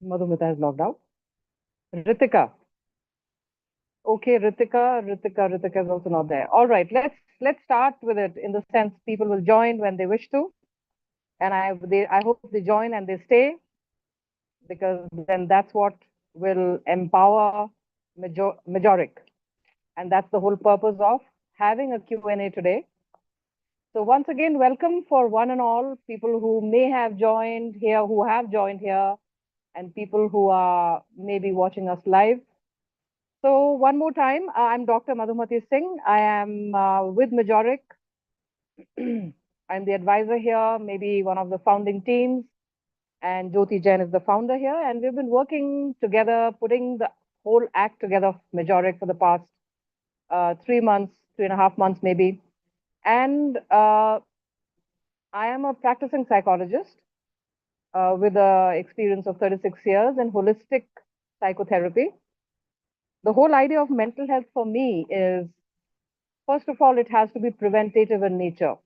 Madhumati has logged out. Ritika. Okay, Ritika is also not there. All right, let's start with it in the sense people will join when they wish to, and I hope they join and they stay because then that's what will empower Majoric, and that's the whole purpose of having a Q&A today. So once again, welcome for one and all people who may have joined here, who have joined here, and people who are maybe watching us live. So one more time, I'm Dr. Madhumati Singh. I am with Majoric. I'm the advisor here, maybe one of the founding teams, and Jyoti Jain is the founder here. And we've been working together, putting the whole act together of Majoric for the past 3 months, 3.5 months maybe. And I am a practicing psychologist with an experience of 36 years in holistic psychotherapy. The whole idea of mental health for me is, first of all, it has to be preventative in nature,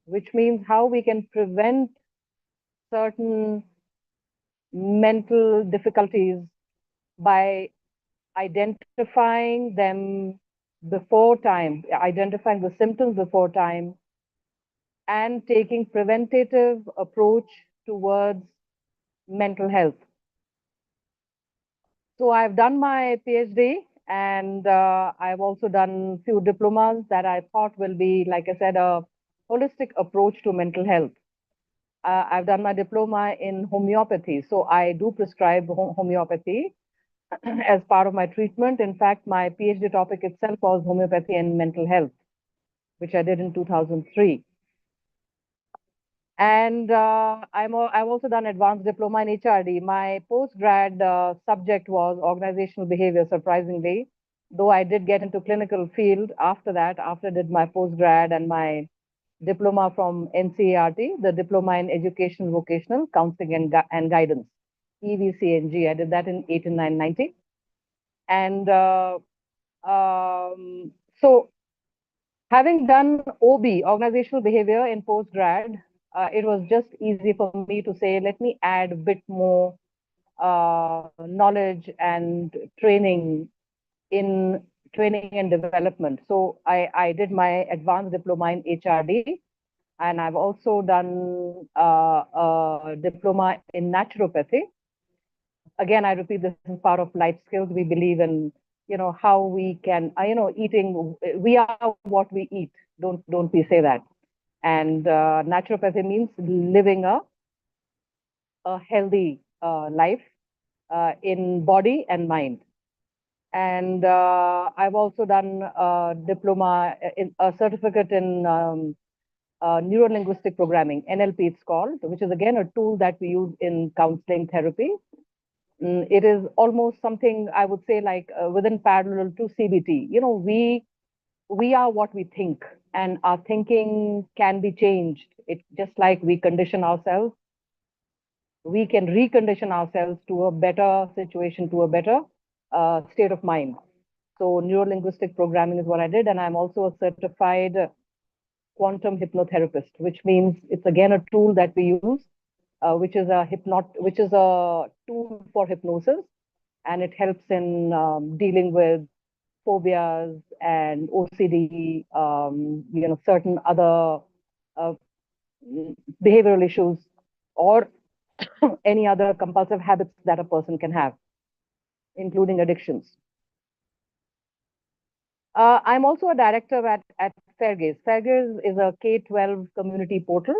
which means how we can prevent certain mental difficulties by identifying them before time, identifying the symptoms before time, and taking preventative approach towards mental health. So I've done my PhD and I've also done few diplomas that I thought will be, like I said, a holistic approach to mental health. I've done my diploma in homeopathy, so I do prescribe homeopathy as part of my treatment. In fact, my PhD topic itself was homeopathy and mental health, which I did in 2003. And I've also done advanced diploma in HRD. My postgrad subject was organizational behavior, surprisingly, though I did get into clinical field after that, after I did my postgrad and my diploma from NCERT, the Diploma in Education, Vocational Counseling and Guidance, EVCNG. I did that in 8990. And so having done OB, organizational behavior in postgrad, it was just easy for me to say, let me add a bit more knowledge and training in training and development. So I did my advanced diploma in HRD, and I've also done a diploma in naturopathy. Again, I repeat, this is part of life skills. We believe in, how we can, eating. We are what we eat. Don't we say that? And naturopathy means living a healthy life in body and mind. And I've also done a diploma, a certificate in neuro-linguistic programming, NLP it's called, which is again a tool that we use in counseling therapy. It is almost something I would say like within parallel to CBT. We are what we think, and our thinking can be changed. It's just like we condition ourselves. We can recondition ourselves to a better situation, to a better state of mind. So neuro-linguistic programming is what I did, and I'm also a certified quantum hypnotherapist, which means it's again a tool that we use, which is a tool for hypnosis, and it helps in dealing with phobias and OCD, certain other uh, behavioral issues, or any other compulsive habits that a person can have, including addictions. I'm also a director at Fairgaze. Fairgaze is a K-12 community portal,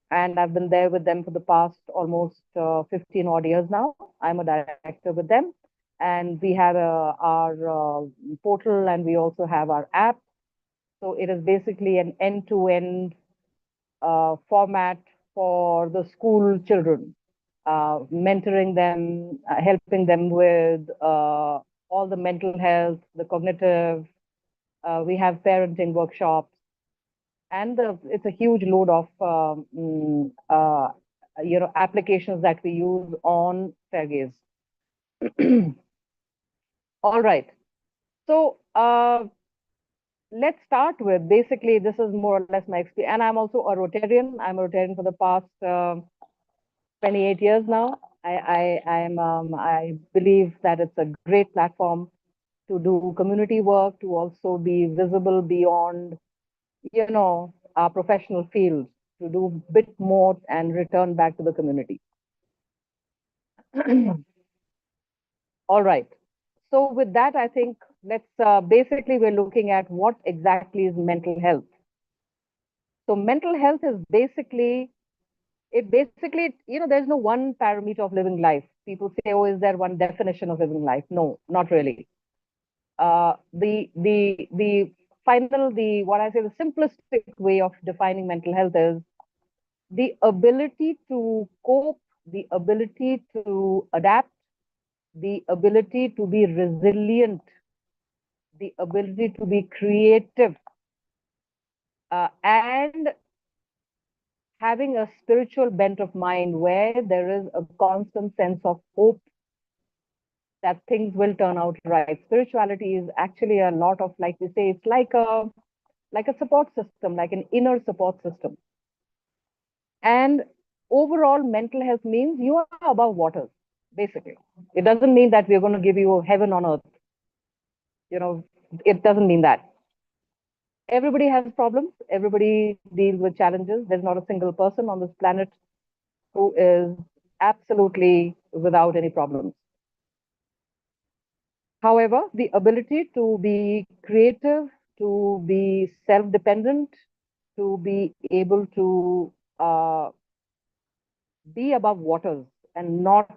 and I've been there with them for the past almost 15 odd years now. I'm a director with them, and we have our portal, and we also have our app. So it is basically an end-to-end format for the school children, mentoring them, helping them with all the mental health, the cognitive. We have parenting workshops, and it's a huge load of applications that we use on Fairgaze. All right. So let's start with, basically, this is more or less my experience. And I'm also a Rotarian. I'm a Rotarian for the past 28 years now. I believe that it's a great platform to do community work, to also be visible beyond, our professional field, to do bit more and return back to the community. All right. So with that, I think let's basically we're looking at what exactly is mental health. So mental health is basically, there's no one parameter of living life. People say, oh, is there one definition of living life? No, not really. The final, the what I say, the simplistic way of defining mental health is the ability to cope, the ability to adapt, the ability to be resilient, the ability to be creative, and having a spiritual bent of mind where there is a constant sense of hope that things will turn out right. Spirituality is actually a lot of, like we say, it's like a support system, like an inner support system. And overall, mental health means you are above waters, basically. It doesn't mean that we're going to give you heaven on earth. You know, it doesn't mean that. Everybody has problems. Everybody deals with challenges. There's not a single person on this planet who is absolutely without any problems. However, the ability to be creative, to be self dependent, to be able to be above waters and not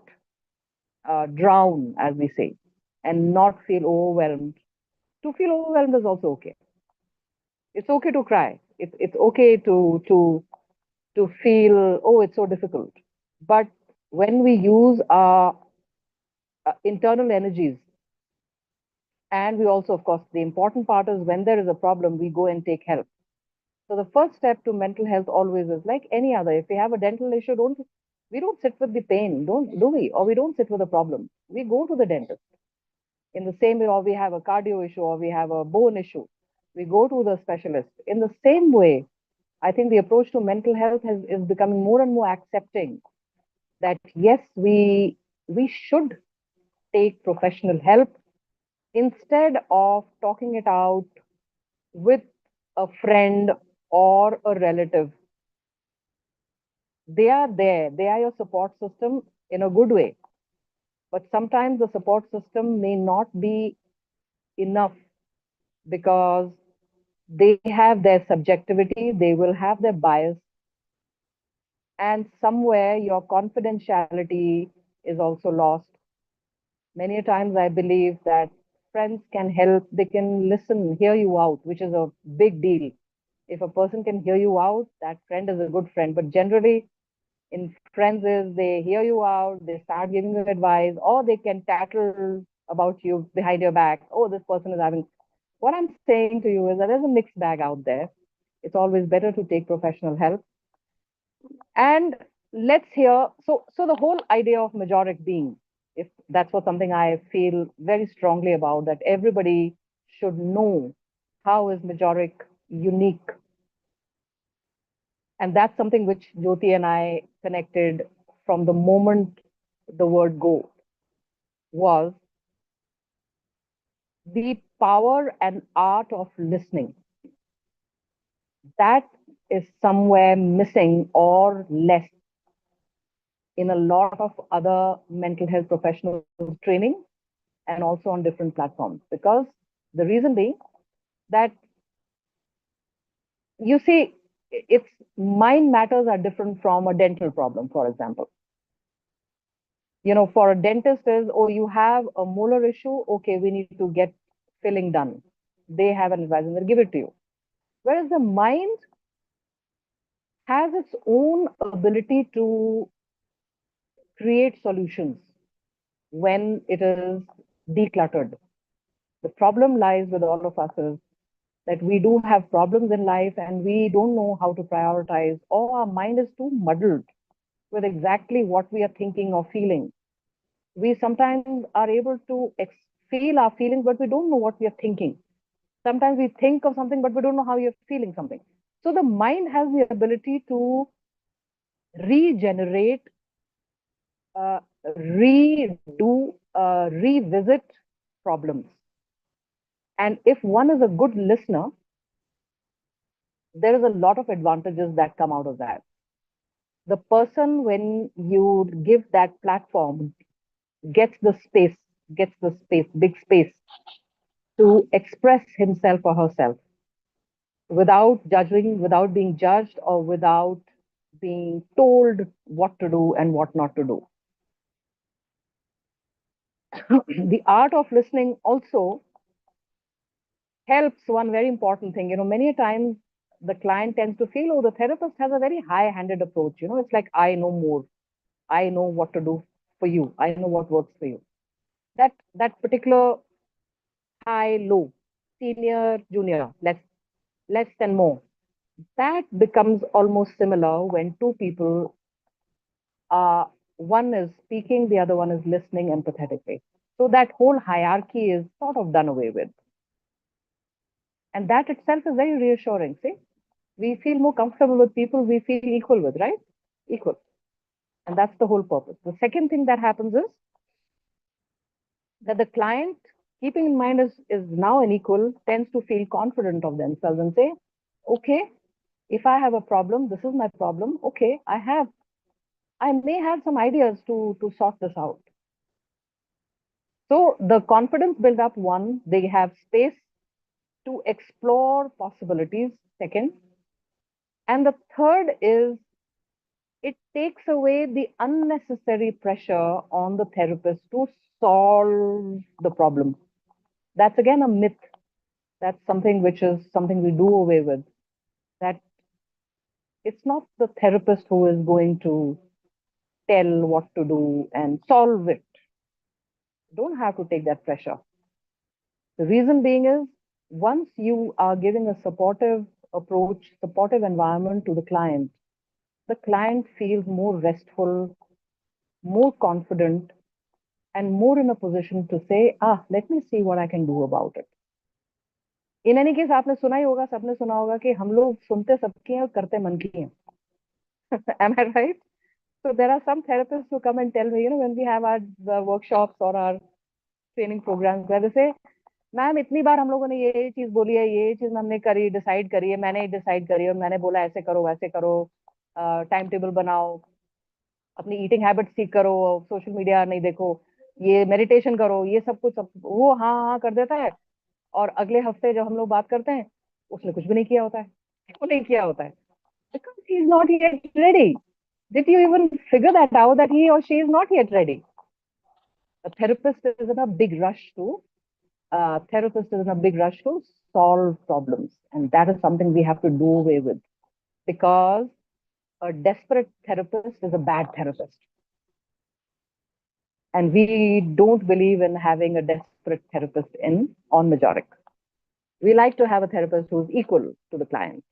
drown, as we say, and not feel overwhelmed. To feel overwhelmed is also okay. It's okay to cry. It's okay to feel, oh, it's so difficult. But when we use our internal energies, and we also, of course, the important part is when there is a problem, we go and take help. So the first step to mental health always is like any other. If we have a dental issue, we don't sit with the pain, don't do we? Or we don't sit with the problem. We go to the dentist. In the same way, or we have a cardio issue, or we have a bone issue, we go to the specialist. In the same way, I think the approach to mental health is becoming more and more accepting that yes, we should take professional help instead of talking it out with a friend or a relative. They are there, they are your support system in a good way. But sometimes the support system may not be enough because they have their subjectivity, they will have their bias, and somewhere your confidentiality is also lost. Many times I believe that friends can help, they can listen, hear you out, which is a big deal. If a person can hear you out, that friend is a good friend. But generally, in friends, is they hear you out, they start giving you advice, or they can tattle about you behind your back. Oh, this person is having. What I'm saying to you is that there's a mixed bag out there. It's always better to take professional help. And let's hear. So the whole idea of majoric being, if that's what something I feel very strongly about, that everybody should know how is majoric unique. And that's something which Jyoti and I connected from the moment the word go was the power and art of listening. That is somewhere missing or less in a lot of other mental health professionals training and also on different platforms. Because the reason being that you see, it's mind matters are different from a dental problem, for example. For a dentist is, oh, you have a molar issue, okay, we need to get filling done. They have an advice and they'll give it to you. Whereas the mind has its own ability to create solutions when it is decluttered. The problem lies with all of us is that we do have problems in life and we don't know how to prioritize, or our mind is too muddled with exactly what we are thinking or feeling. We sometimes are able to feel our feelings, but we don't know what we are thinking. Sometimes we think of something, but we don't know how you're feeling something. So the mind has the ability to regenerate revisit problems. And if one is a good listener, there is a lot of advantages that come out of that. The person, when you give that platform, gets the space, big space to express himself or herself without judging, without being judged, or without being told what to do and what not to do. The art of listening also helps one very important thing. Many a times the client tends to feel, oh, the therapist has a very high-handed approach. It's like, I know more. I know what to do for you. I know what works for you. That particular high, low, senior, junior, less than more. That becomes almost similar when two people are, one is speaking, the other one is listening empathetically. So that whole hierarchy is sort of done away with. And that itself is very reassuring. See, we feel more comfortable with people we feel equal with, right? Equal. And that's the whole purpose. The second thing that happens is that the client, keeping in mind is now an equal, tends to feel confident of themselves and say, okay, if I have a problem, this is my problem. Okay, I may have some ideas to sort this out. So the confidence build up, one, they have space to explore possibilities, second. And the third is it takes away the unnecessary pressure on the therapist to solve the problem. That's again a myth. That's something which is something we do away with. That it's not the therapist who is going to tell what to do and solve it. You don't have to take that pressure. The reason being is once you are giving a supportive approach, supportive environment to the client feels more restful, more confident, and more in a position to say, let me see what I can do about it. In any case, आपने सुना ही होगा, सबने सुना होगा कि हम लोग सुनते सबकी हैं और करते मन की हैं. Am I right? So there are some therapists who come and tell me, when we have our workshops or our training programs, where they say, ma'am इतनी बार हम लोगों ने ये चीज बोली है, ये चीज हमने करी, डिसाइड करी है, मैंने डिसाइड करी और मैंने बोला ऐसे करो वैसे करो, टाइम टेबल बनाओ, अपनी ईटिंग हैबिट ठीक करो, सोशल मीडिया नहीं देखो, ये मेडिटेशन करो, ये सब कुछ वो हाँ हाँ कर देता है. और अगले हफ्ते जब हम लोग बात करते हैं, उसने कुछ भी नहीं किया होता है. क्यों नहीं किया होता है? Because he is not yet ready. Did you even figure that out, that he or she is not yet ready? A therapist is in a big rush to solve problems, and that is something we have to do away with, because a desperate therapist is a bad therapist, and we don't believe in having a desperate therapist in on Majoric. We like to have a therapist who is equal to the client,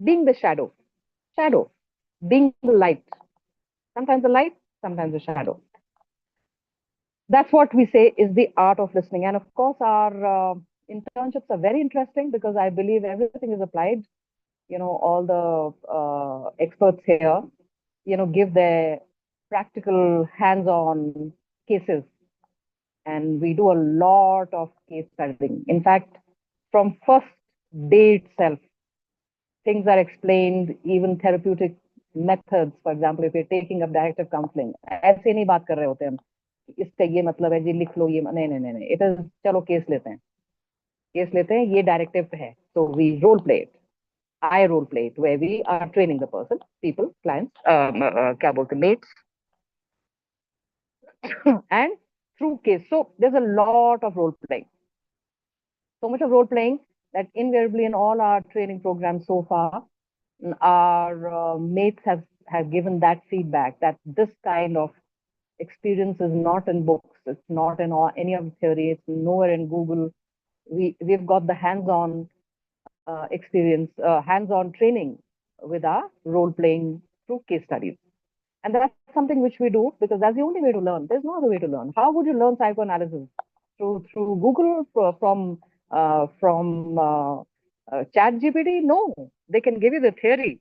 being the shadow, being the light, sometimes the light, sometimes the shadow. That's what we say is the art of listening. And of course, our internships are very interesting because I believe everything is applied. All the experts here, give their practical hands-on cases. And we do a lot of case studying. In fact, from first day itself, things are explained, even therapeutic methods. For example, if you're taking up directive counseling, ऐसे नहीं बात कर रहे होते हम, इसका ये मतलब है जी लिख लो, ये नहीं नहीं नहीं, it is चलो केस लेते हैं, ये डायरेक्टिव है, so we role play it. I role play it, where we are training the person, people, clients, क्या बोलते, mates, and through case. So there's a lot of role playing. So much of role playing that invariably in all our training programs so far, our mates have given that feedback that this kind of experience is not in books, it's not in any of the theory, it's nowhere in Google. We've got the hands-on experience, hands-on training with our role playing through case studies. And that's something which we do because that's the only way to learn. There's no other way to learn. How would you learn psychoanalysis? Through Google, from Chat GPT? No, they can give you the theory.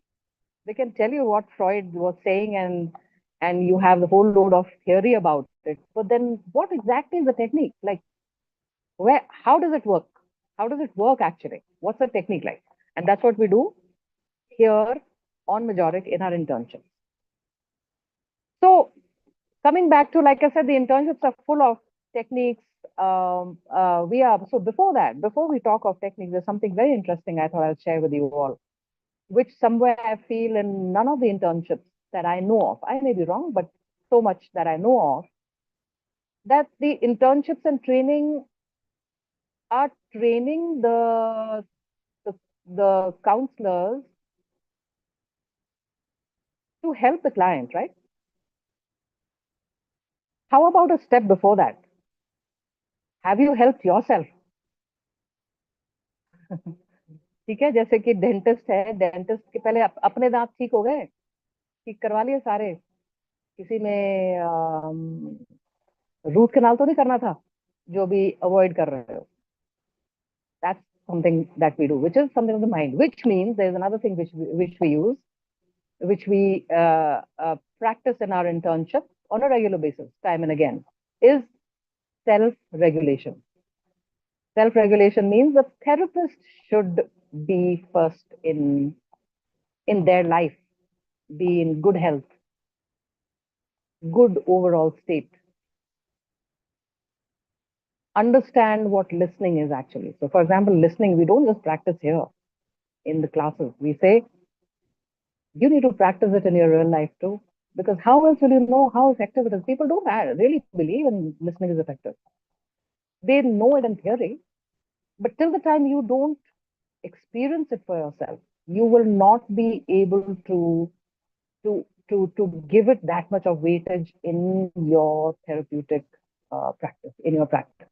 They can tell you what Freud was saying and you have the whole load of theory about it. But then, what exactly is the technique? Like, how does it work? How does it work actually? What's the technique like? And that's what we do here on Majoric in our internships. So, coming back to, like I said, the internships are full of techniques. So before that, before we talk of techniques, there's something very interesting I thought I'll share with you all, which somewhere I feel in none of the internships that I know of, I may be wrong, but so much that I know of, that the internships and training are training the, the counselors to help the client, right? How about a step before that? Have you helped yourself? ठीक है, जैसे कि dentist है, dentist के पहले अपने दांत ठीक हो गए, ठीक करवा लिए सारे, किसी में रूट कैनाल तो नहीं करना था, जो भी अवॉइड कर रहे हो. That's something that we do, which is something of the mind, which means there's another thing which we use, which we practice in our internship on a regular basis, time and again, is self-regulation. Self-regulation means the therapist should be first in their life, be in good health, good overall state. Understand what listening is actually. So, for example, listening, we don't just practice here in the classes. We say, you need to practice it in your real life too. Because how else will you know how effective it is? People don't really believe in listening is effective. They know it in theory, but till the time you don't experience it for yourself, you will not be able to give it that much of weightage in your therapeutic practice, in your practice.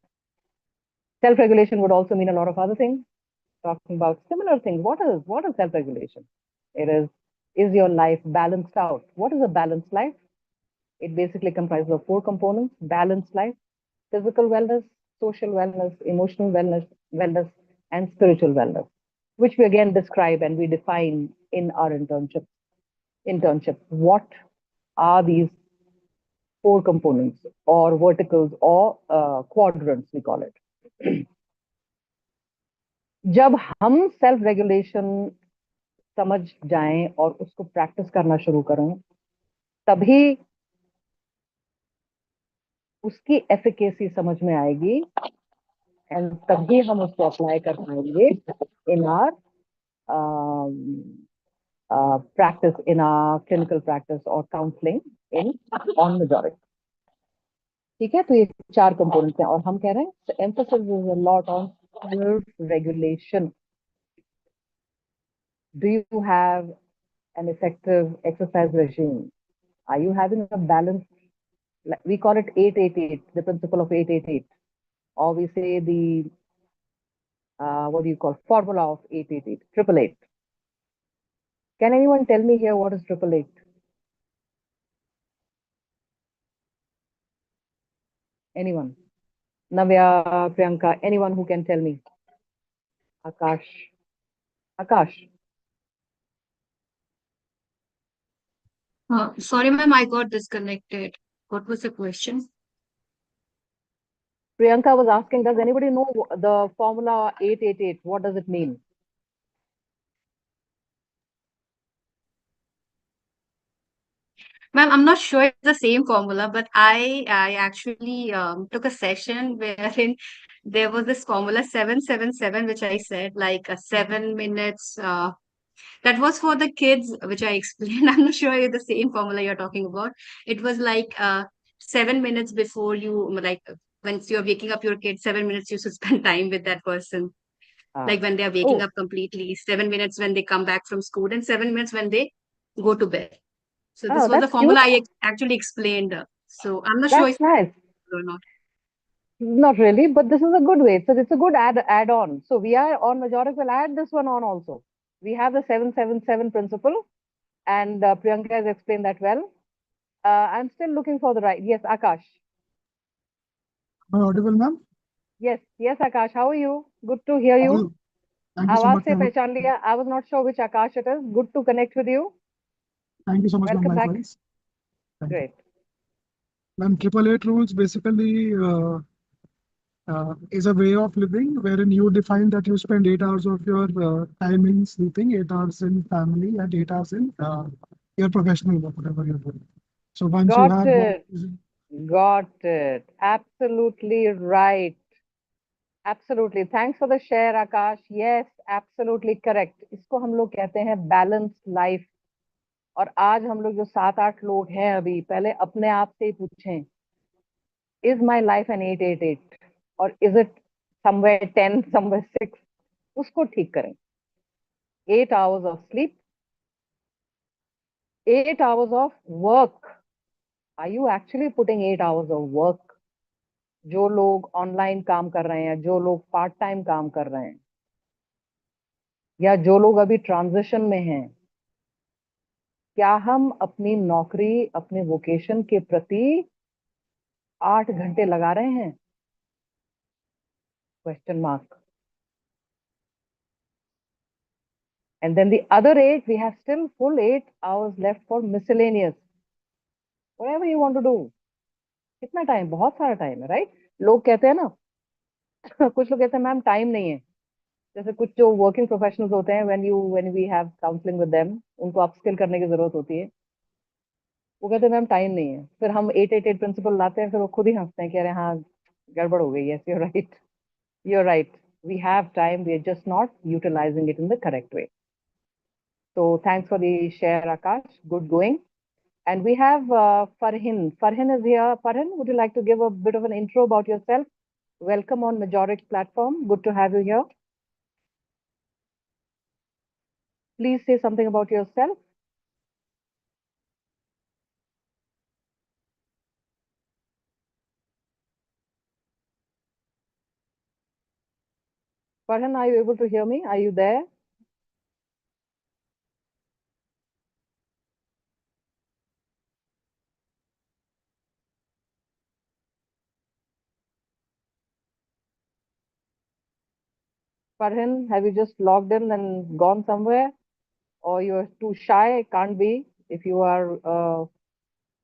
Self-regulation would also mean a lot of other things. Talking about similar things. What is self-regulation? Is your life balanced out? What is a balanced life? It basically comprises of four components: balanced life, physical wellness, social wellness, emotional wellness, and spiritual wellness, which we again describe and we define in our internship. What are these four components or verticals or quadrants, we call it. जब हम self regulation समझ जाएं और उसको practice करना शुरू करें, तभी उसकी एफिकेसी समझ में आएगी एंड तभी हम उसको अप्लाई कर पाएंगे in our practice, in our clinical practice or counseling in on Majoric. ठीक है, तो ये चार कंपोनेंट्स हैं और हम कह रहे हैं emphasis is a lot on self regulation. Do you have an effective exercise regime? Are you having a balance? We call it 888, the principle of 888, or we say the what do you call formula of 888, 888. Can anyone tell me here what is 888? Anyone? Navya, Priyanka, anyone who can tell me? Akash. Akash. Sorry, ma'am, I got disconnected. What was the question? Priyanka was asking, does anybody know the formula 888? What does it mean? Ma'am, I'm not sure it's the same formula, but I actually took a session wherein there was this formula 777, which I said like 7 minutes. That was for the kids, which I explained. I'm not sure it's the same formula you're talking about. It was like 7 minutes before you, like once you're waking up your kid, 7 minutes you should spend time with that person. Like when they are waking Oh, up completely, 7 minutes when they come back from school, and 7 minutes when they go to bed. So this was the that's formula cute. I actually explained. So I'm not sure if That's nice. or not. Not really, but this is a good way. So it's a good add-on. So we are on Majoric will add this one on also. We have the 777 principle, and Priyanka has explained that well. I'm still looking for the right. Yes, Akash. Am I audible, ma'am? Yes, Akash. How are you? Good to hear How are you. you? Thank you so आवाज much, से ma'am. पहचान लिया. I was not sure which Akash it is. Good to connect with you. Thank you so much, ma'am. Welcome back. Likewise. Great. Ma'am, triple eight rules basically is a way of living wherein you define that you spend 8 hours of your time in sleeping, 8 hours in family, and 8 hours in your professional work, whatever you're doing. So once you Got have that, it. Got it. Absolutely right. Absolutely. Thanks for the share, Akash. Yes, absolutely correct. इसको हम लोग कहते हैं balanced life. और आज हम लोग जो 7-8 लोग हैं अभी, पहले अपने आप से ही पूछें, is my life an 888 or is it somewhere 10, somewhere 6? उसको ठीक करें. 8 hours of sleep, 8 hours of work. Are you actually putting 8 hours of work? जो लोग ऑनलाइन काम कर रहे हैं, जो लोग पार्ट टाइम काम कर रहे हैं, या जो लोग अभी ट्रांजिशन में हैं, क्या हम अपनी नौकरी, अपने वोकेशन के प्रति 8 घंटे लगा रहे हैं? Question mark. And then the other 8, we have still full 8 hours left for miscellaneous. Whatever you want to do. कितना टाइम? बहुत सारा टाइम है, राइट? लोग कहते हैं ना, कुछ लोग कहते हैं मैम टाइम नहीं है. जैसे कुछ जो वर्किंग प्रोफेशनल्स होते हैं, when we have counselling with them, उनको अपस्किल करने की जरूरत होती है. वो कहते हैं मैम टाइम नहीं है. फिर हम 888 प्रिंसिपल लाते हैं, फिर वो खुद ही हंसते हैं कि अरे हाँ, गड़बड़ हो गई. Yes, you right. You right. We have time, we are just not utilizing it in the correct way. So thanks for the share, Akash. Good going. And we have Farhin. Farhin is here. Farhin, would you like to give a bit of an intro about yourself? Welcome on Majoric platform. Good to have you here. Please say something about yourself. Farhan, are you able to hear me? Are you there? Farhan, have you just logged in and gone somewhere? Or you're too shy? Can't be. If you are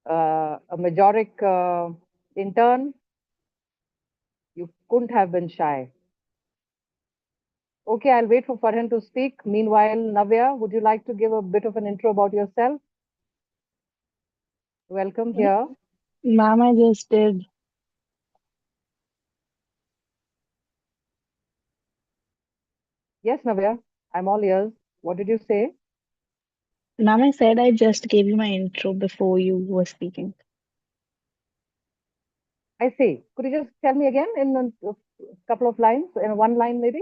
a Majoric intern, you couldn't have been shy. Okay, I'll wait for Farhan to speak. Meanwhile, Navya, would you like to give a bit of an intro about yourself? Welcome here. Ma'am, I just did. Yes, Navya, I'm all ears. What did you say? Ma'am, I said I just gave you my intro before you were speaking. I see. Could you just tell me again in a couple of lines, in one line maybe?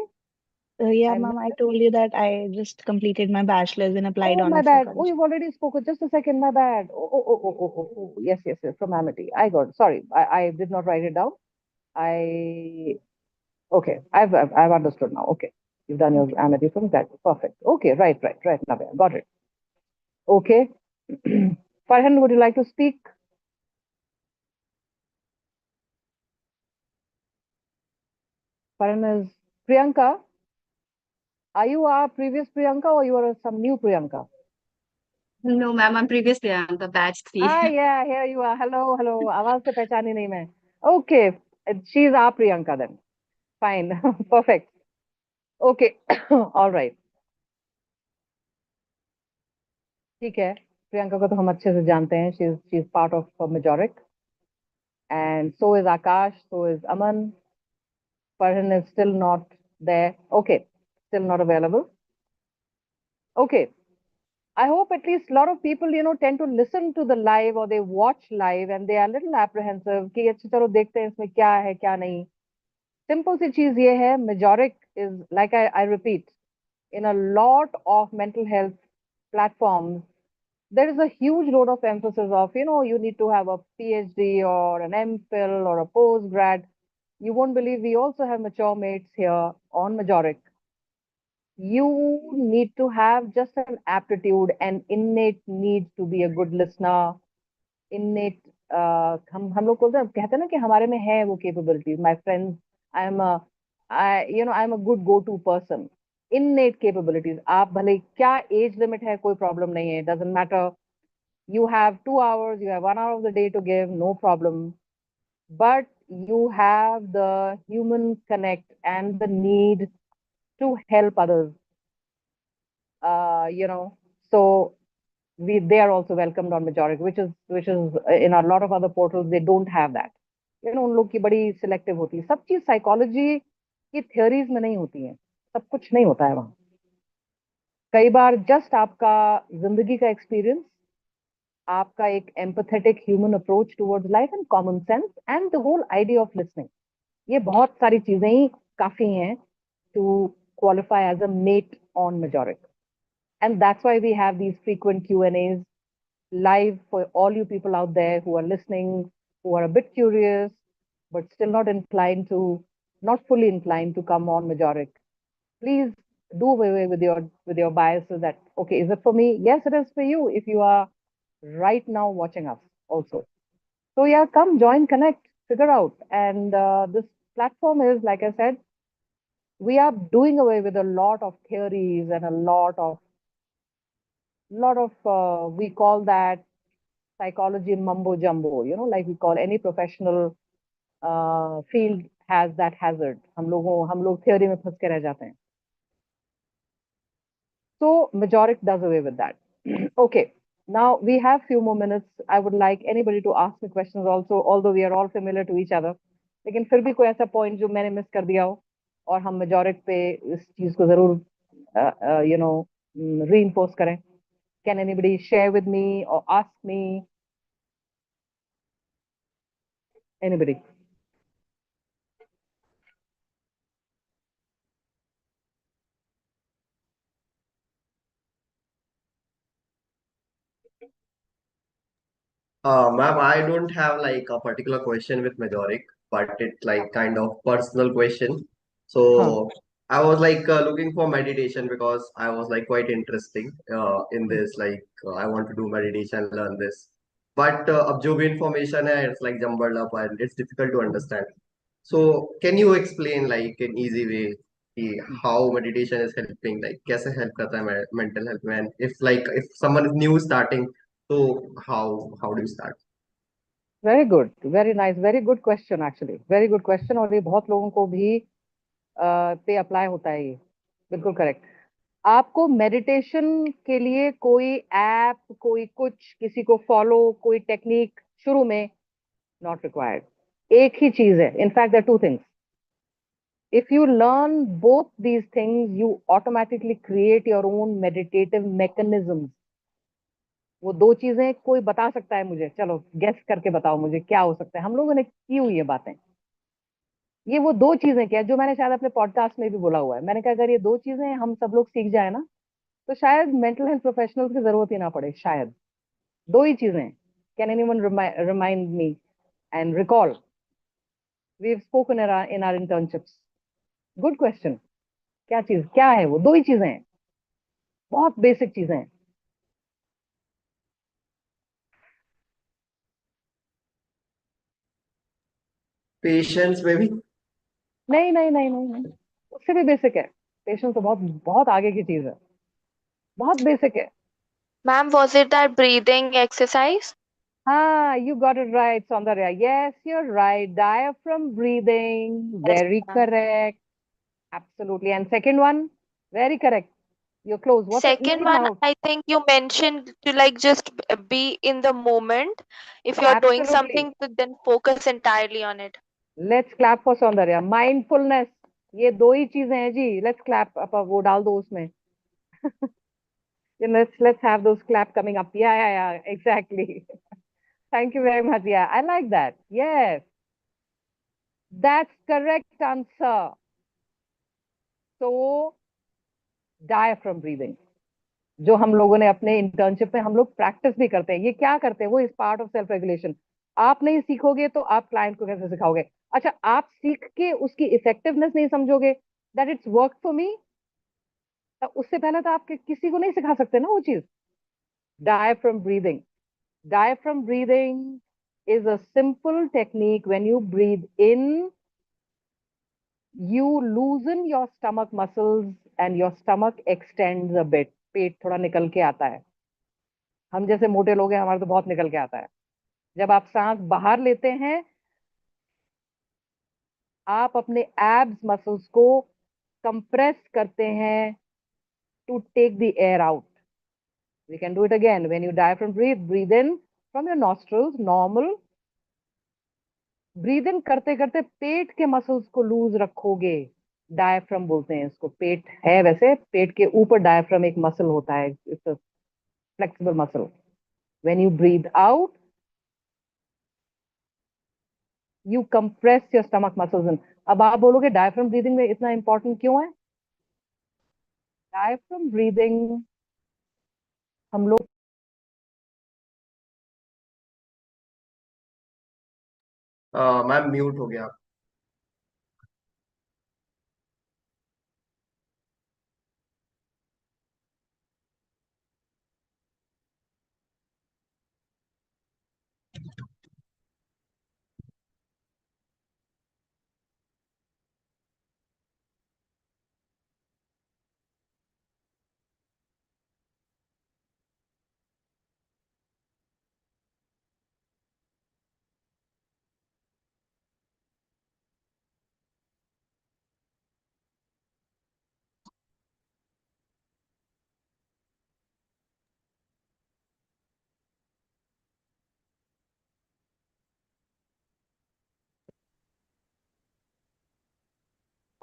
Yeah, I ma'am, missed I it. told you that I just completed my bachelor's in applied Oh, my honors bad. Oh, psychology. you've already spoken. Just a second. My bad. Oh. Yes, yes, yes. From Amity. I got it. Sorry. I did not write it down. I Okay. I've understood now. Okay. You've done your Okay. Amity from that. Perfect. Okay. Right. Navya. Got it. Okay. Farhan, would you like to speak? Farhan is Priyanka. Are you our previous Priyanka or you are some new Priyanka? No, ma'am, I'm previously on the batch three. Yeah, here you are. Hello. आवाज से पहचानी नहीं मैं. Okay, she's our Priyanka then. Fine, perfect. Okay, all right. ठीक है. प्रियंका को तो हम अच्छे से जानते हैं. She's part of Majoric, and so is Akash, so is Aman. Farhan is still not there. Okay, still not available. Okay. I hope at least a lot of people, tend to listen to the live or they watch live and they are a little apprehensive कि अच्छा चलो देखते हैं इसमें क्या है क्या नहीं. Simple सी चीज ये है, Majoric is, like I repeat, in a lot of mental health platforms, there is a huge load of emphasis of, you need to have a PhD or an MPhil or a postgrad. You won't believe we also have mature mates here on Majoric. You need to have just an aptitude and innate need to be a good listener. Innate, हम लोग बोलते हैं, कहते हैं ना कि हमारे में है वो capability. My friends, I'm a, I'm a good go-to person. Innate capabilities. आप भले क्या एज लिमिट है, कोई प्रॉब्लम नहीं है, doesn't matter. You have 2 hours, you have 1 hour of the day to give, no problem. But you have the human connect and the need to help others. You know, so they are also welcomed on Majoric, which is in a lot of other portals they don't have that. You know, उन लोग की बड़ी selective होती है सब चीज psychology की theories में नहीं होती है सब कुछ नहीं होता है वहां कई बार जस्ट आपका जिंदगी का एक्सपीरियंस आपका एक empathetic human approach towards life and common sense and the whole idea of listening ये बहुत सारी चीजें ही काफी हैं to qualify as a mate on Majoric. And that's why we have these frequent Q&As live for all you people out there who are listening, who are a bit curious, but still not fully inclined to come on Majoric. Please do away with your biases that, okay, is it for me? Yes, it is for you if you are right now watching us also. So yeah, come join, connect, figure out. And this platform is, like I said, we are doing away with a lot of theories and a lot of we call that psychology mumbo jumbo, you know, like we call any professional field has that hazard. हम लोग theory में फंस के रह जाते हैं. So Majoric does away with that. Okay, now we have few more minutes. I would like anybody to ask me questions also, although we are all familiar to each other. लेकिन फिर भी कोई ऐसा point जो मैंने miss कर दिया हो और हम Majoric पे इस चीज को जरूर you know reinforce करें. Can anybody share with me or ask me? Anybody? Ma'am, I don't have like a particular question with Majoric, but it's like kind of personal question. Huh. So I was like looking for meditation because I was like quite interesting in Hmm. this. Like I want to do meditation, learn this. But अब जो भी information है, it's like jumbled up and it's difficult to understand. So can you explain like in easy way कि how meditation is helping? Like कैसे help करता है mental health में? And if someone is new starting, so how do you start? Very good, very nice, very good question actually. Very good question और ये बहुत लोगों को भी पे अप्लाई होता है ये बिल्कुल करेक्ट आपको मेडिटेशन के लिए कोई ऐप कोई कुछ किसी को फॉलो कोई टेक्निक शुरू में नॉट रिक्वायर्ड एक ही चीज है in fact there two things if you learn both these things you automatically create your own meditative mechanisms वो दो चीजें कोई बता सकता है मुझे चलो गेस करके बताओ मुझे क्या हो सकता है हम लोगों ने की हुई ये बातें ये वो दो चीजें क्या है जो मैंने शायद अपने पॉडकास्ट में भी बोला हुआ है मैंने कहा अगर ये दो चीजें हम सब लोग सीख जाए ना तो शायद मेंटल हेल्थ प्रोफेशनल्स की जरूरत ही ना पड़े शायद दो ही चीजें can anyone remind me and recall we have spoken in our internships good question क्या चीज क्या है वो दो ही चीजें हैं बहुत बेसिक चीजें हैं पेशेंस में भी नहीं नहीं नहीं नहीं नहीं उससे भी बेसिक है पेशेंस तो बहुत बहुत आगे की चीज है बहुत बेसिक है Ma'am, was it that breathing exercise? हाँ you got it right Saundarya yes you're right diaphragm breathing Yes, very ma'am. correct absolutely and second one very correct you're close what's the Second easy one, now I think you mentioned to like just be in the moment. If you're doing absolutely something, to then focus entirely on it. let's clap for Saundarya mindfulness ये दो ही चीजें हैं जी let's clap अब वो डाल दो उसमें let's have those clap coming up yeah exactly thank you very much yeah I like that yes that's correct answer so diaphragm breathing जो हम लोगों ने अपने इंटर्नशिप में हम लोग प्रैक्टिस भी करते हैं ये क्या करते हैं वो is part of self regulation आप नहीं सीखोगे तो आप क्लाइंट को कैसे सिखाओगे अच्छा आप सीख के उसकी इफेक्टिवनेस नहीं समझोगे दैट इट्स वर्क फॉर मी उससे पहले तो आप किसी को नहीं सिखा सकते ना वो चीज diaphragm breathing diaphragm breathing is a simple technique when you breathe in you loosen your stomach muscles and your stomach extends a bit पेट थोड़ा निकल के आता है हम जैसे मोटे लोग हैं, हमारे तो बहुत निकल के आता है। जब आप सांस बाहर लेते हैं, आप अपने एब्स मसल्स को कंप्रेस करते हैं to take the air out. We can do it again. When you diaphragm breathe in from your nostrils, normal. Breathe in करते करते पेट के मसल्स को लूज रखोगे. डायफ्राम बोलते हैं इसको. पेट है वैसे, पेट के ऊपर डायफ्राम एक मसल होता है. It's a flexible muscle. When you breathe out, you compress your stomach muscles in. अब आप बोलोगे डायफ्राम ब्रीदिंग में इतना इंपॉर्टेंट क्यों है? डायफ्राम ब्रीदिंग हम लोग मैम म्यूट हो गया.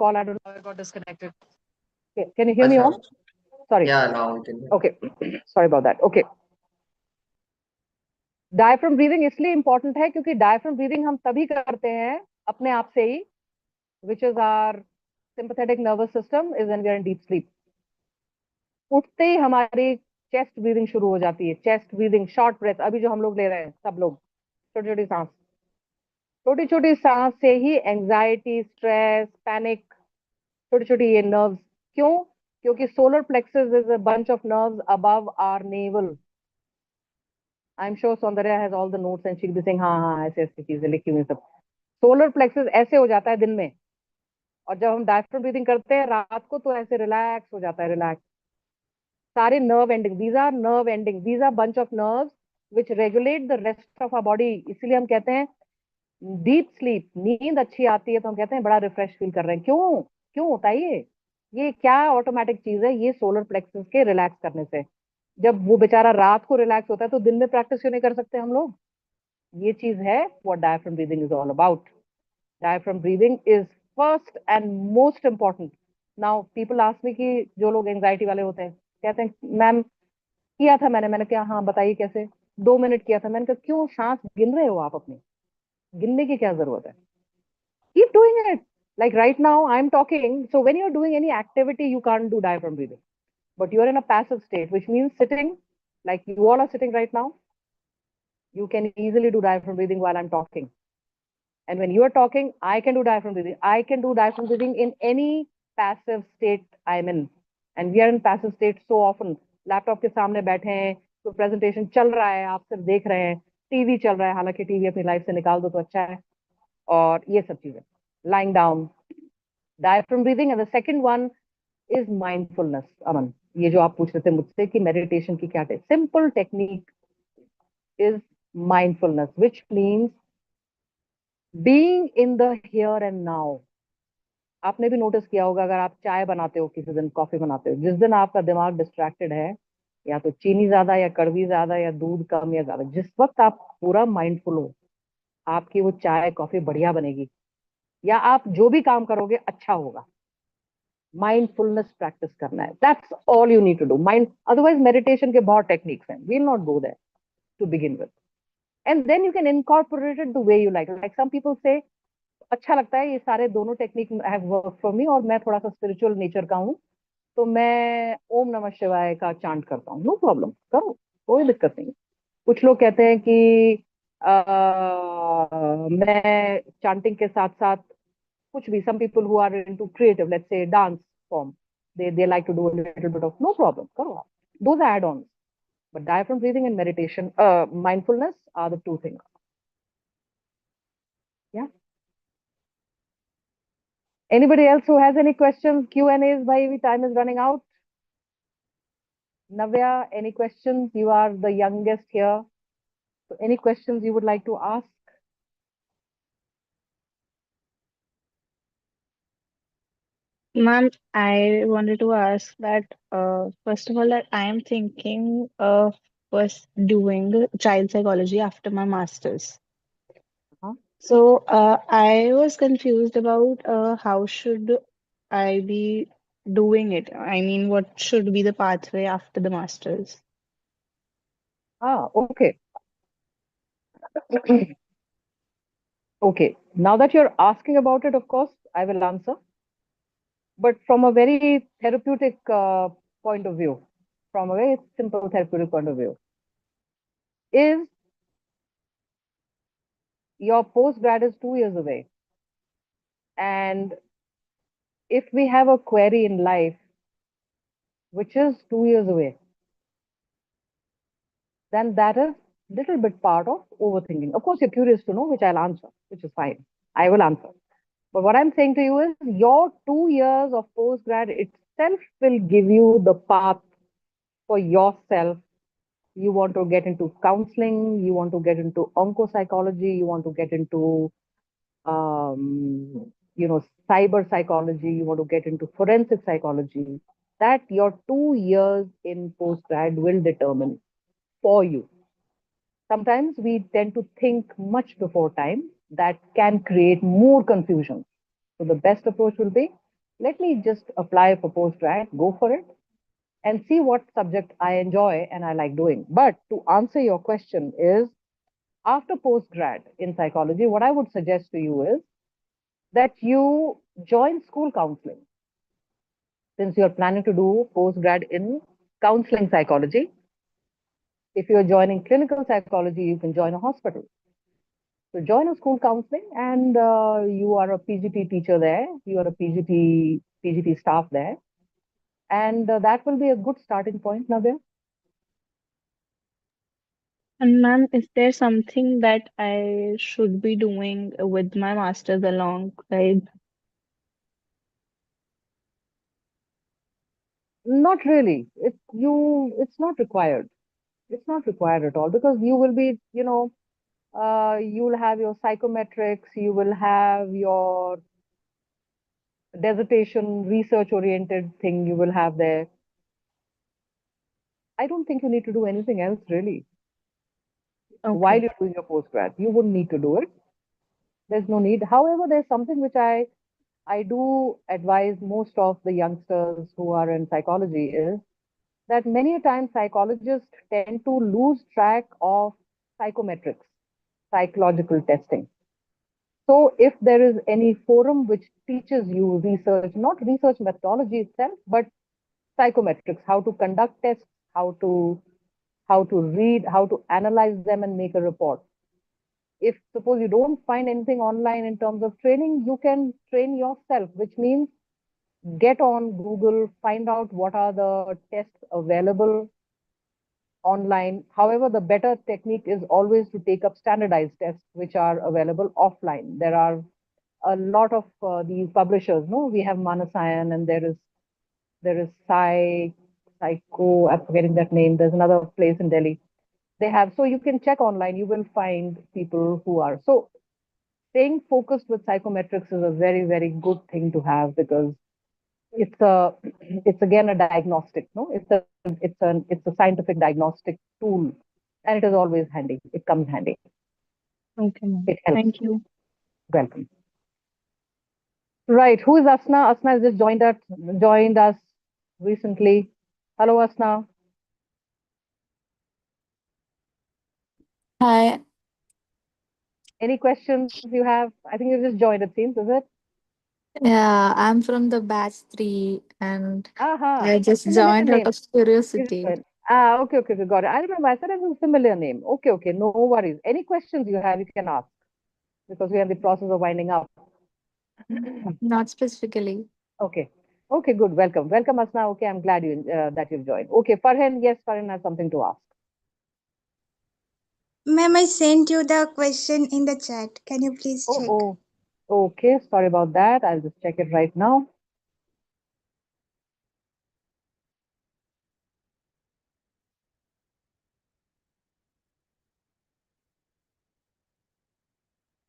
call. I don't know. I got disconnected. Okay. Can you hear me अच्छा. on? Sorry. Yeah, now we can. Okay. Sorry about that. Okay. Diaphragm breathing इसलिए इंपॉर्टेंट है क्योंकि डायफ्राम ब्रीदिंग हम तभी करते हैं अपने आप से ही, which is our sympathetic nervous system is when we are in deep sleep. उठते ही हमारी चेस्ट ब्रीदिंग शुरू हो जाती है. Chest breathing, short breath. अभी जो हम लोग ले रहे हैं सब लोग, छोटी छोटी सांस. छोटी छोटी सांस से ही एंजाइटी, स्ट्रेस, पैनिक, छोटी छोटी ये नर्व्स. क्यों? क्योंकि solar plexus is a bunch of nerves above our navel. I am sure Soundarya has all the notes and she will be saying हाँ हाँ ऐसे ऐसी चीजें लिखी हुई सब. सोलर प्लेक्सस ऐसे हो जाता है दिन में, और जब हम डायफ्राम ब्रीदिंग करते हैं रात को तो ऐसे रिलैक्स हो जाता है. रिलैक्स. सारे nerve ending, these are nerve ending, these are bunch of nerves which regulate the rest of our body. इसीलिए हम कहते हैं डीप स्लीप, नींद अच्छी आती है तो हम कहते हैं बड़ा रिफ्रेश फील कर रहे हैं. क्यों? क्यों होता है ये क्या ऑटोमेटिक चीज है? ये सोलर प्लेक्सस के रिलैक्स करने से. जब वो बेचारा रात को रिलैक्स होता है तो दिन में प्रैक्टिस क्यों नहीं कर सकते हम लोग? ये चीज है what diaphragm breathing is all about. Diaphragm breathing is first and most important. Now people ask me कि जो लोग एंजाइटी वाले होते हैं कहते हैं मैम किया था मैंने क्या? हाँ बताइए कैसे? 2 मिनट किया था. मैंने कहा क्यों? सांस गिन रहे हो आप अपनी? गिनने की क्या जरूरत है? Keep doing it. Like right now, I'm talking. So when you're doing any activity, you can't do diaphragm breathing. But you're in a passive state, which means sitting, like you all are sitting right now. You can easily do diaphragm breathing while I'm talking. And when you are talking, I can do diaphragm breathing. I can do diaphragm breathing in any passive state I'm in. And we are in passive state so often. Laptop के सामने बैठे हैं, तो presentation चल रहा है, आप सिर्फ देख रहे हैं. टीवी चल रहा है, हालांकि टीवी अपनी लाइफ से निकाल दो तो अच्छा है. और ये सब चीजें. Lying down, diaphragm breathing. And the second one is mindfulness. Aman, ये जो आप पूछ रहे थे मुझसे कि मेडिटेशन की क्या technique, simple technique is mindfulness, which means being in the here and now. आपने भी नोटिस किया होगा, अगर आप चाय बनाते हो, किसी दिन कॉफी बनाते हो, जिस दिन आपका दिमाग डिस्ट्रैक्टेड है, या तो चीनी ज्यादा या कड़वी ज्यादा या दूध कम या ज्यादा, जिस वक्त आप पूरा माइंडफुल हो, आपकी वो चाय कॉफी बढ़िया बनेगी, या आप जो भी काम करोगे अच्छा होगा. माइंडफुलनेस प्रैक्टिस करना है. That's all you need to do. Mind, otherwise meditation के बहुत टेक्निक्स हैं. We will not go there to begin with. And then you can incorporate it the way you like. Like some people से अच्छा लगता है ये सारे दोनों technique have work for me, और मैं थोड़ा सा स्पिरिचुअल नेचर का हूँ, तो मैं ओम नमः शिवाय का चांट करता हूँ. नो प्रॉब्लम, करो, कोई दिक्कत नहीं. कुछ लोग कहते हैं कि मैं चांटिंग के साथ साथ कुछ भी, some people who are into creative, let's say dance form, they like to do a little bit of, no problem, karo aap. Those are add-ons. But diaphragm breathing and meditation, mindfulness are the two things. Yeah. Anybody else who has any questions? Q&As, by time is running out. Navya, any questions? You are the youngest here. So any questions you would like to ask? Ma'am, I wanted to ask that first of all, that I am thinking of was doing child psychology after my master's. Uh-huh. So I was confused about how should I be doing it? I mean, what should be the pathway after the master's? Ah, okay. Okay. Now that you're asking about it, of course, I will answer. But from a very therapeutic point of view, from a very simple therapeutic point of view, is your postgrad is 2 years away. And if we have a query in life which is 2 years away, then that is little bit part of overthinking. Of course, you're curious to know, which I'll answer, which is fine. I will answer. But what I'm saying to you is your 2 years of postgrad itself will give you the path for yourself. You want to get into counseling, you want to get into oncopsychology, you want to get into cyber psychology, you want to get into forensic psychology. That your 2 years in postgrad will determine for you. Sometimes we tend to think much before time that can create more confusion. So the best approach will be, let me just apply for postgrad, go for it, and see what subject I enjoy and I like doing. But to answer your question is, after postgrad in psychology, what I would suggest to you is that you join school counseling. Since you're planning to do postgrad in counseling psychology, if you're joining clinical psychology, you can join a hospital. So join a school counseling, and you are a PGT teacher there. You are a PGT staff there, and that will be a good starting point, Navya. And ma'am, is there something that I should be doing with my master's alongside? Not really. It's not required. It's not required at all, because you will be, you will have your psychometrics, you will have your dissertation research oriented thing you will have there. I don't think you need to do anything else really while Okay. you're doing your postgrad. You wouldn't need to do it. There's no need. However, there's something which I do advise most of the youngsters who are in psychology is that many a times psychologists tend to lose track of psychometrics, psychological testing. So if there is any forum which teaches you research, not research methodology itself, but psychometrics, how to conduct tests, how to read, how to analyze them and make a report. If suppose you don't find anything online in terms of training, you can train yourself, which means get on Google, find out what are the tests available online. However, the better technique is always to take up standardized tests which are available offline. There are a lot of these publishers. No, we have Manasayan, and there is Psycho. I'm forgetting that name. There's another place in Delhi. They have, so you can check online. You will find people who are so staying focused with psychometrics is a very very good thing to have, because it's a it's again a diagnostic. No, it's a scientific diagnostic tool, and it is always handy. It comes handy. Okay, It ma'am. helps. Thank you. Welcome. Right. Who is Asna? Asna has just joined us recently. Hello, Asna. Hi, Any questions you have? I think you just joined, it seems, is it? yeah, I'm from the batch three and Aha, I just familiar joined out name. of You just curiosity. joined. Okay, okay, okay, got it. I remember I said it was a familiar name. Okay, okay, no worries. Any questions you have, you can ask, because we are in the process of winding up. Not specifically. Okay. Okay, good. Welcome. Welcome, Asna. Okay, I'm glad that you've joined. Okay, Farhan, yes, Farhan has something to ask. Ma'am, I sent you the question in the chat. Can you please Oh, check? oh. Okay, sorry about that. I'll just check it right now.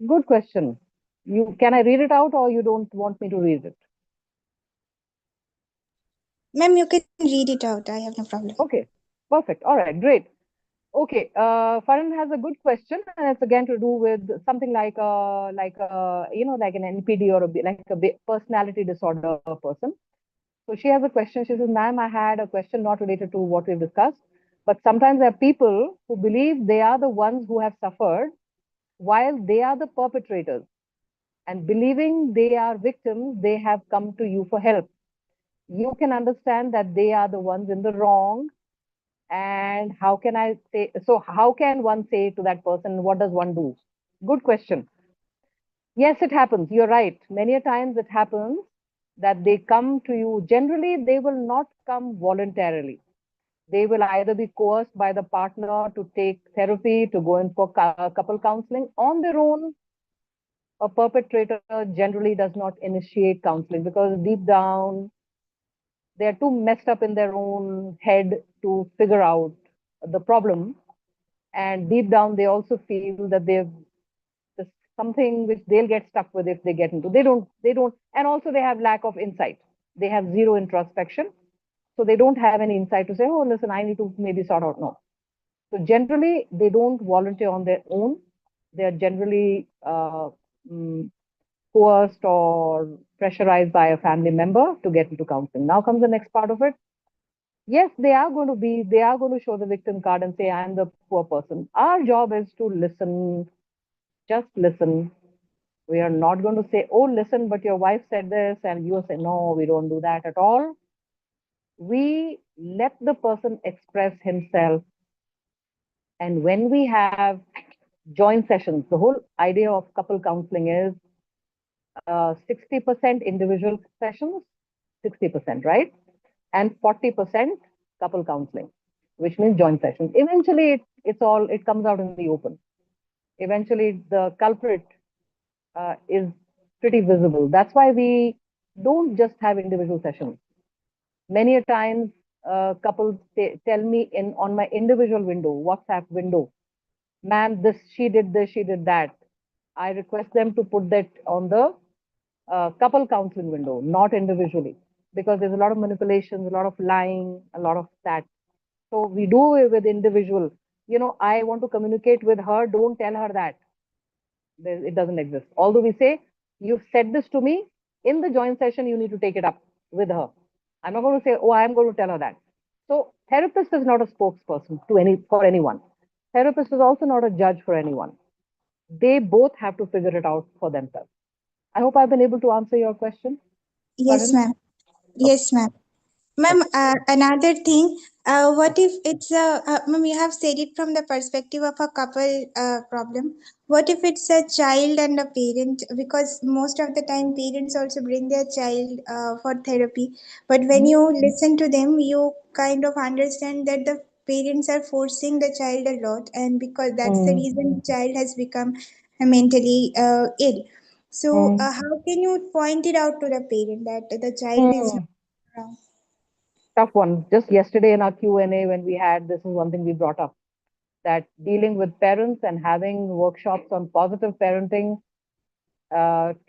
Good question. Can I read it out or you don't want me to read it? Ma'am, you can read it out. I have no problem. Okay, perfect. All right, great. Okay, Farhan has a good question, and it's again to do with something like an NPD or like a personality disorder person. So she has a question. She says, "Ma'am, I had a question not related to what we've discussed, but sometimes there are people who believe they are the ones who have suffered while they are the perpetrators, and believing they are victims, they have come to you for help. You can understand that they are the ones in the wrong. And how can I say, so how can one say to that person, what does one do? Good question. Yes, it happens. You're right. Many a times it happens that they come to you. Generally, they will not come voluntarily. They will either be coerced by the partner to take therapy, to go in for couple counseling on their own. A perpetrator generally does not initiate counseling because deep down they're too messed up in their own head to figure out the problem. And deep down they also feel that they've there's something which they'll get stuck with if they get into. They don't, and also they have lack of insight. They have zero introspection. So they don't have any insight to say, oh, listen, I need to maybe sort out. No. So generally, they don't volunteer on their own. They are generally mm, coerced or pressurized by a family member to get into counseling. Now comes the next part of it. Yes, they are going to show the victim card and say, I am the poor person. Our job is to listen, just listen. We are not going to say, oh, listen, but your wife said this, and you say, no, we don't do that at all. We let the person express himself. And when we have joint sessions, the whole idea of couple counseling is 60% individual sessions, 60%, right? And 40% couple counseling, which means joint sessions. Eventually, it comes out in the open. Eventually, the culprit is pretty visible. That's why we don't just have individual sessions. Many a times, couples tell me in on my individual window, WhatsApp window, ma'am, this, she did that. I request them to put that on the couple counseling window, not individually, because there's a lot of manipulations, a lot of lying, a lot of that. So we do it with individual. I want to communicate with her. Don't tell her that. It doesn't exist. Although we say, you've said this to me in the joint session, you need to take it up with her. I'm not going to say, oh, I'm going to tell her that. So therapist is not a spokesperson for anyone. Therapist is also not a judge for anyone. They both have to figure it out for themselves. I hope I've been able to answer your question, Yes, Karan. ma'am. Okay. Yes, ma'am. Ma'am, Okay. another thing, what if it's ma'am, you have said it from the perspective of a couple problem. What if it's a child and a parent? Because most of the time, parents also bring their child for therapy. But when Mhm. you listen to them, you kind of understand that the parents are forcing the child a lot, and because that's the Mm. reason the child has become mentally ill. So, Mm. how can you point it out to the parent that the child is not Mm. wrong? Tough one. Just yesterday in our Q&A when we had, this is one thing we brought up, that dealing with parents and having workshops on positive parenting,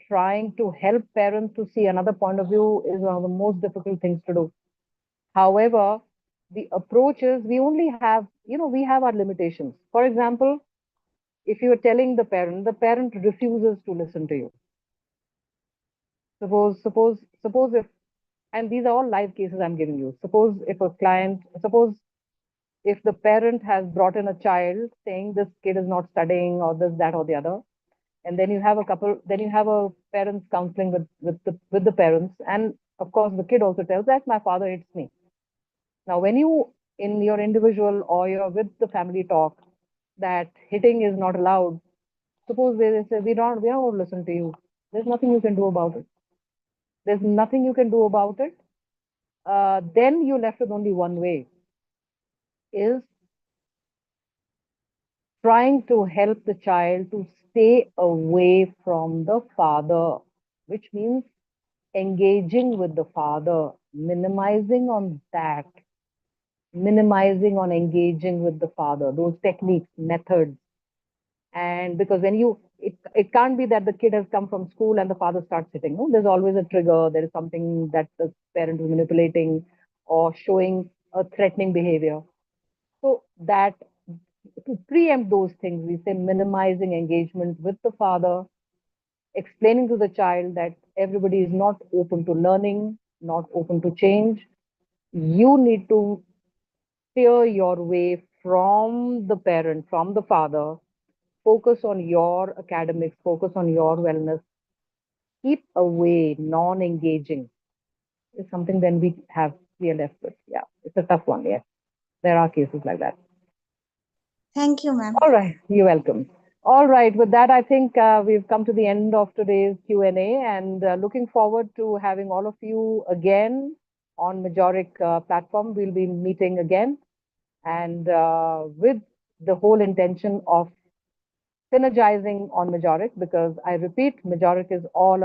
trying to help parents to see another point of view is one of the most difficult things to do. However, the approach is we have our limitations. For example, if you are telling the parent refuses to listen to you. Suppose if, and these are all live cases I'm giving you. Suppose if the parent has brought in a child saying this kid is not studying or this, that, or the other, and then you have a parents counseling with the parents, and of course the kid also tells that my father hates me. Now, when you in your individual or you're with the family talk that hitting is not allowed, suppose they say we don't want to listen to you. There's nothing you can do about it. There's nothing you can do about it. Then you're left with only one way, is trying to help the child to stay away from the father, which means engaging with the father, minimizing on engaging with the father, those techniques, methods. And because it can't be that the kid has come from school and the father starts hitting. No, there's always a trigger. There is something that the parent is manipulating or showing a threatening behavior. So that to preempt those things, we say minimizing engagement with the father, explaining to the child that everybody is not open to learning, not open to change. You need to steer your way from the parent, from the father, focus on your academics, focus on your wellness, keep away, non engaging is something then we are left with. Yeah, it's a tough one. Yes, there are cases like that. Thank you, ma'am. All right, you're welcome. All right, with that, I think we've come to the end of today's Q&A and looking forward to having all of you again on Majoric platform. We'll be meeting again and with the whole intention of synergizing on Majoric because I repeat, Majoric is all